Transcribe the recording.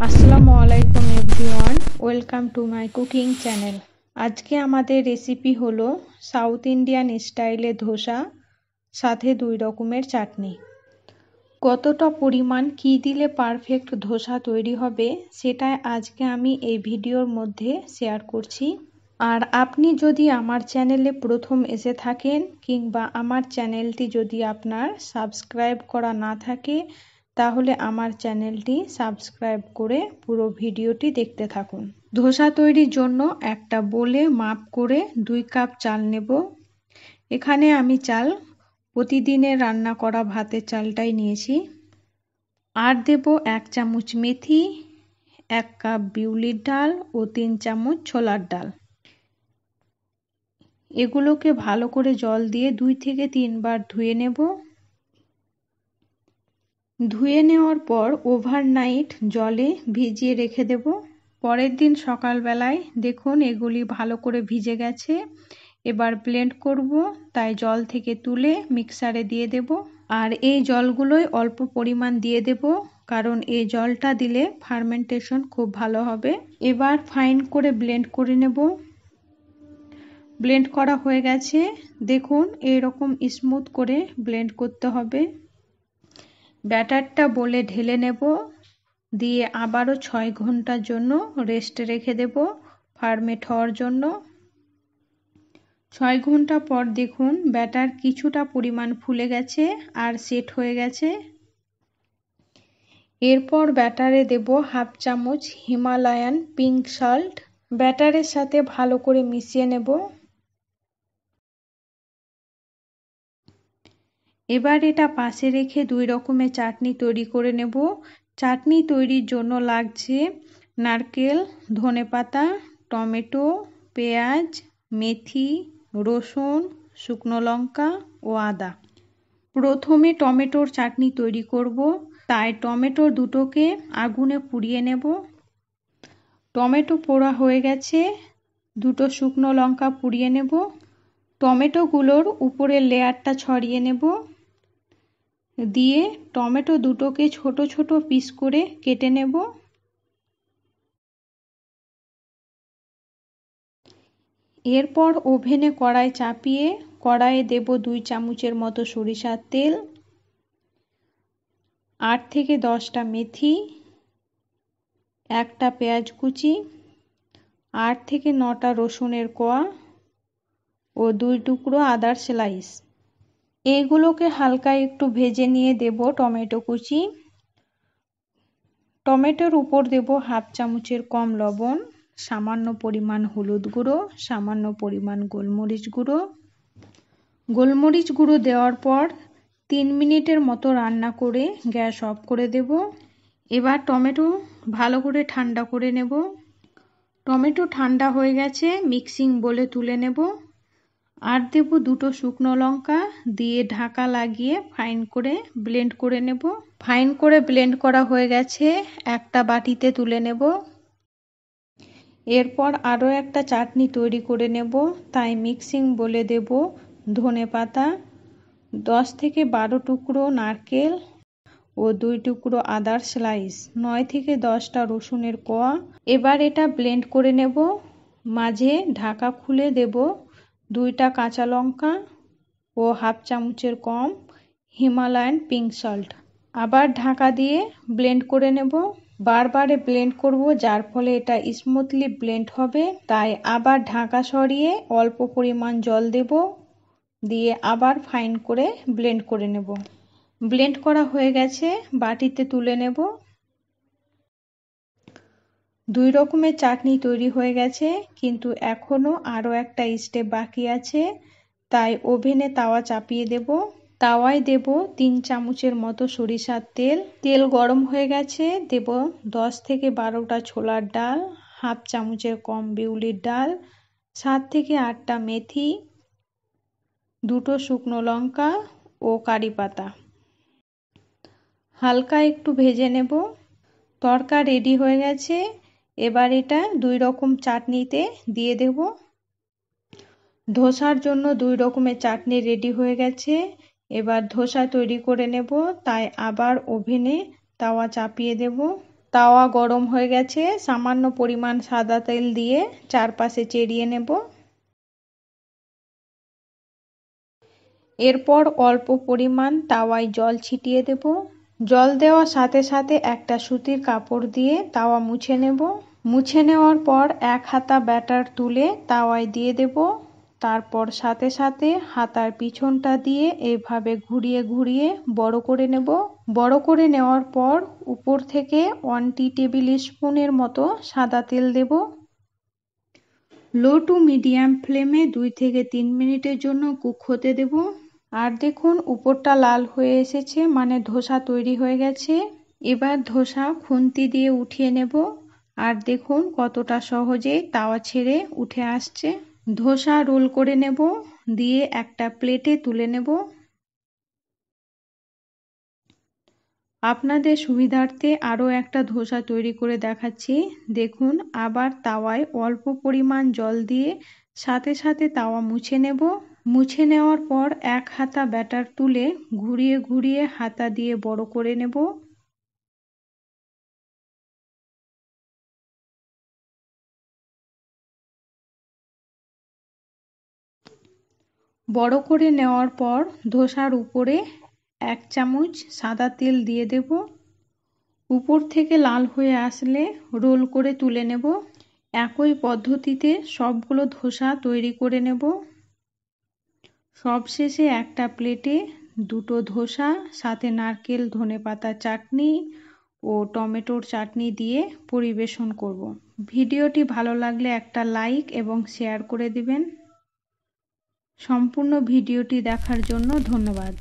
আসসালামু আলাইকুম everyone, welcome to my cooking channel. আজকে আমাদের রেসিপি হলো সাউথ ইন্ডিয়ান স্টাইলে ধোসা, সাথে 2 রকমের চাটনি। কতটা পরিমাণ কী দিলে পারফেক্ট ধোসা তৈরি হবে সেটাই আজকে আমি এই ভিডিওর মধ্যে শেয়ার করছি। আর আপনি যদি আমার চ্যানেলে প্রথম এসে থাকেন কিংবা আমার চ্যানেলটি যদি আপনার সাবস্ক্রাইব করা না থাকে, তাহলে আমার চ্যানেলটি সাবস্ক্রাইব করে পুরো ভিডিওটি দেখতে থাকুন। ধোসা তৈরির জন্য একটা বোলে মাপ করে 2 কাপ চাল নেব। এখানে আমি চাল প্রতিদিনের রান্না করা ভাতের চালটাই নিয়েছি। আর দেব 1 চামচ মেথি, 1 কাপ বিউলির ডাল ও 3 চামচ ছোলার ডাল। এগুলোকে ভালো করে জল দিয়ে 2 থেকে 3 বার ধুয়ে নেব। ধুয়ে নেওয়ার পর ওভারনাইট জলে ভিজিয়ে রেখে দেব। পরের দিন সকালবেলায় দেখুন এগুলি ভালো করে ভিজে গেছে। এবার ব্লেন্ড করব, তাই জল থেকে তুলে মিক্সারে দিয়ে দেব। আর এই জলগুলোই অল্প পরিমাণ দিয়ে দেব, কারণ এই জলটা দিলে ফার্মেন্টেশন খুব ভালো হবে। এবার ফাইন করে ব্লেন্ড করে নেব। ব্লেন্ড করা হয়ে গেছে, দেখুন এরকম স্মুথ করে ব্লেন্ড করতে হবে। ব্যাটারটা বলে ঢেলে নেব, দিয়ে আবারও 6 ঘন্টার জন্য রেস্টে রেখে দেব ফার্মেট হওয়ার জন্য। 6 ঘন্টা পর দেখুন ব্যাটার কিছুটা পরিমাণ ফুলে গেছে আর সেট হয়ে গেছে। এরপর ব্যাটারে দেব 1/2 চামচ হিমালয়ান পিঙ্ক সল্ট। ব্যাটারের সাথে ভালো করে মিশিয়ে নেব। এবার এটা পাশে রেখে 2 রকমের চাটনি তৈরি করে নেব। চাটনি তৈরির জন্য লাগছে নারকেল, ধনেপাতা, টমেটো, পেঁয়াজ, মেথি, রসুন, শুকনো লঙ্কা ও আদা। প্রথমে টমেটোর চাটনি তৈরি করব, তাই টমেটো দুটোকে আগুনে পুড়িয়ে নেব। টমেটো পোড়া হয়ে গেছে, 2টো শুকনো লঙ্কা পুড়িয়ে নেব। টমেটোগুলোর উপরের লেয়ারটা ছড়িয়ে নেব, দিয়ে টমেটো দুটোকে ছোট ছোট পিস করে কেটে নেব। এরপর ওভেনে কড়াই চাপিয়ে কড়াইয়ে দেব 2 চামচের মতো সরিষার তেল, 8 থেকে 10টা মেথি, একটা পেঁয়াজ কুচি, 8 থেকে 9টা রসুনের কোয়া ও 2 টুকরো আদার স্লাইস। এইগুলোকে হালকা একটু ভেজে নিয়ে দেব টমেটো কুচি। টমেটোর উপর দেব 1/2 চামচের কম লবণ, সামান্য পরিমাণ হলুদ গুঁড়ো, সামান্য পরিমাণ গোলমরিচ গুঁড়ো। গোলমরিচ গুঁড়ো দেওয়ার পর 3 মিনিটের মতো রান্না করে গ্যাস অফ করে দেব। এবার টমেটো ভালো করে ঠান্ডা করে নেব। টমেটো ঠান্ডা হয়ে গেছে, মিক্সিং বলে তুলে নেব। আর দেব 2টো শুকনো লঙ্কা, দিয়ে ঢাকা লাগিয়ে ফাইন করে ব্লেন্ড করে নেব। ফাইন করে ব্লেন্ড করা হয়ে গেছে, একটা বাটিতে তুলে নেব। এরপর আরও একটা চাটনি তৈরি করে নেব, তাই মিক্সিং বলে দেব ধনেপাতা, 10 থেকে 12 টুকরো নারকেল ও 2 টুকরো আদার স্লাইস, 9 থেকে 10টা রসুনের কোয়া। এবার এটা ব্লেন্ড করে নেব। মাঝে ঢাকা খুলে দেব 2টা কাঁচা লঙ্কা ও 1/2 চামচের কম হিমালয়ান পিঙ্ক সল্ট। আবার ঢাকা দিয়ে ব্লেন্ড করে নেব। বারবারে ব্লেন্ড করব, যার ফলে এটা স্মুথলি ব্লেন্ড হবে, তাই আবার ঢাকা সরিয়ে অল্প পরিমাণ জল দেব, দিয়ে আবার ফাইন করে ব্লেন্ড করে নেব। ব্লেন্ড করা হয়ে গেছে, বাটিতে তুলে নেব। 2 রকমের চাটনি তৈরি হয়ে গেছে, কিন্তু এখনও আরও একটা স্টেপ বাকি আছে, তাই ওভেনে তাওয়া চাপিয়ে দেব। তাওয়ায় দেব 3 চামচের মতো সরিষার তেল। তেল গরম হয়ে গেছে, দেব 10 থেকে 12টা ছোলার ডাল, 1/2 চামচের কম বিউলির ডাল, 7 থেকে 8টা মেথি, 2টো শুকনো লঙ্কা ও কারি পাতা। হালকা একটু ভেজে নেব। তড়কা রেডি হয়ে গেছে, এবার এটা 2 রকম চাটনিতে দিয়ে দেব। ধোসার জন্য 2 রকমের চাটনি রেডি হয়ে গেছে, এবার ধোসা তৈরি করে নেব, তাই আবার ওভেনে তাওয়া চাপিয়ে দেব। তাওয়া গরম হয়ে গেছে, সামান্য পরিমাণ সাদা তেল দিয়ে চারপাশে চেরিয়ে নেব। এরপর অল্প পরিমাণ তাওয়ায় জল ছিটিয়ে দেব। জল দেওয়ার সাথে সাথে একটা সুতির কাপড় দিয়ে তাওয়া মুছে নেব। মুছে নেওয়ার পর 1 হাতা ব্যাটার তুলে তাওয়ায় দিয়ে দেব। তারপর সাথে সাথে হাতার পিছনটা দিয়ে এভাবে ঘুরিয়ে ঘুরিয়ে বড় করে নেব। বড় করে নেওয়ার পর উপর থেকে 1 টেবিল স্পুনের মতো সাদা তেল দেব। লো টু মিডিয়াম ফ্লেমে 2 থেকে 3 মিনিটের জন্য কুক হতে দেব। আর দেখুন উপরটা লাল হয়ে এসেছে, মানে ধোসা তৈরি হয়ে গেছে। এবার ধোসা খুন্তি দিয়ে উঠিয়ে নেব। আর দেখুন কতটা সহজে তাওয়া ছেড়ে উঠে আসছে। ধোসা রোল করে নেব, দিয়ে একটা প্লেটে তুলে নেব। আপনাদের সুবিধার্থে আরও একটা ধোসা তৈরি করে দেখাচ্ছি। দেখুন, আবার তাওয়ায় অল্প পরিমাণ জল দিয়ে সাথে সাথে তাওয়া মুছে নেব। মুছে নেওয়ার পর 1 হাতা ব্যাটার তুলে ঘুরিয়ে ঘুরিয়ে হাতা দিয়ে বড় করে নেব। বড় করে নেওয়ার পর ধোসার উপরে 1 চামচ সাদা তেল দিয়ে দেব। উপর থেকে লাল হয়ে আসলে রোল করে তুলে নেব। একই পদ্ধতিতে সবগুলো ধোসা তৈরি করে নেব। সবশেষে একটা প্লেটে 2টো ধোসা, সাথে নারকেল ধনেপাতা চাটনি ও টমেটোর চাটনি দিয়ে পরিবেশন করব। ভিডিওটি ভালো লাগলে একটা লাইক এবং শেয়ার করে দিবেন। সম্পূর্ণ ভিডিওটি দেখার জন্য ধন্যবাদ।